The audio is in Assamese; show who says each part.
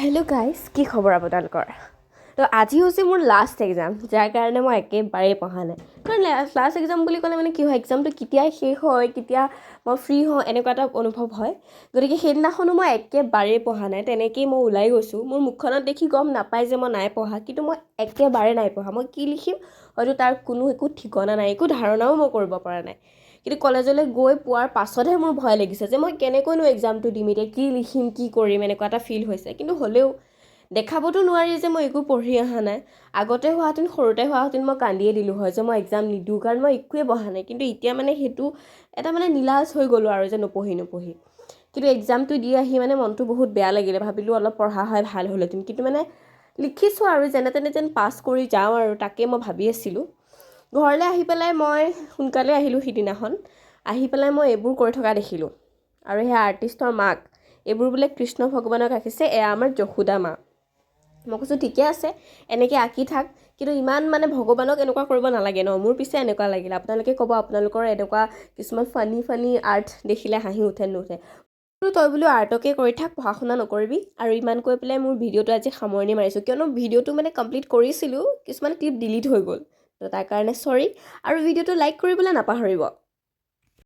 Speaker 1: হেল্ল' গাইজ, কি খবৰ আপোনালোকৰ? তো আজি হৈছে মোৰ লাষ্ট এক্সাম, যাৰ কাৰণে মই একেবাৰেই পঢ়া নাই। কাৰণ লাষ্ট এক্সাম বুলি ক'লে মানে কি হয়, এক্সামটো কেতিয়া শেষ হয়, কেতিয়া মই ফ্ৰী হওঁ, এনেকুৱা এটা অনুভৱ হয়। গতিকে সেইদিনাখনো মই একেবাৰেই পঢ়া নাই। তেনেকেই মই ওলাই গৈছোঁ। মোৰ মুখখনত দেখি গম নাপায় যে মই নাই পঢ়া, কিন্তু মই একেবাৰে নাই পঢ়া। মই কি লিখিম হয়তো তাৰ কোনো একো ঠিকনা নাই, একো ধাৰণাও মই কৰিব পৰা নাই। কিন্তু কলেজলৈ গৈ পোৱাৰ পাছতহে মোৰ ভয় লাগিছে যে মই কেনেকৈনো এক্সামটো দিম, এতিয়া কি লিখিম, কি কৰিম, এনেকুৱা এটা ফিল হৈছে। কিন্তু হ'লেও দেখাবতো নোৱাৰি যে মই একো পঢ়ি অহা নাই। আগতে হোৱাহেঁতেন, সৰুতে হোৱাহেঁতেন মই কান্দিয়ে দিলোঁ হয় যে মই এক্সাম নিদিওঁ, কাৰণ মই একোৱে পঢ়া নাই। কিন্তু এতিয়া মানে সেইটো এটা মানে নিলাজ হৈ গ'লোঁ আৰু যে নপঢ়ি। কিন্তু এক্সামটো দি আহি মানে মনটো বহুত বেয়া লাগিলে, ভাবিলোঁ অলপ পঢ়া হয় ভাল হ'লহেঁতেন। কিন্তু মানে লিখিছোঁ আৰু যেনে তেনে যেন পাছ কৰি যাওঁ আৰু তাকে মই ভাবি আছিলোঁ। ঘৰলৈ আহি পেলাই মই সোনকালে আহিলোঁ সিদিনাখন। আহি পেলাই মই এইবোৰ কৰি থকা দেখিলোঁ। আৰু সেই আৰ্টিষ্টৰ মাক, এইবোৰ বোলে কৃষ্ণ ভগৱানক আঁকিছে, এয়া আমাৰ যশোদা মা। মই কৈছোঁ ঠিকে আছে, এনেকৈ আঁকি থাক, কিন্তু ইমান মানে ভগৱানক এনেকুৱা কৰিব নালাগে ন। মোৰ পিছে এনেকুৱা লাগিলে। আপোনালোকে ক'ব আপোনালোকৰ এনেকুৱা কিছুমান ফানী আৰ্ট দেখিলে হাঁহি উঠে নুঠে। তই বোলো আৰ্টকে কৰি থাক, পঢ়া শুনা নকৰিবি। আৰু ইমান কৈ পেলাই মোৰ ভিডিঅ'টো আজি সামৰণি মাৰিছোঁ, কিয়নো ভিডিঅ'টো মানে কমপ্লিট কৰিছিলোঁ, কিছুমান ক্লিপ ডিলিট হৈ গ'ল। তো তাৰ কাৰণে চৰি। আৰু ভিডিঅ'টো লাইক কৰিবলৈ নাপাহৰিব।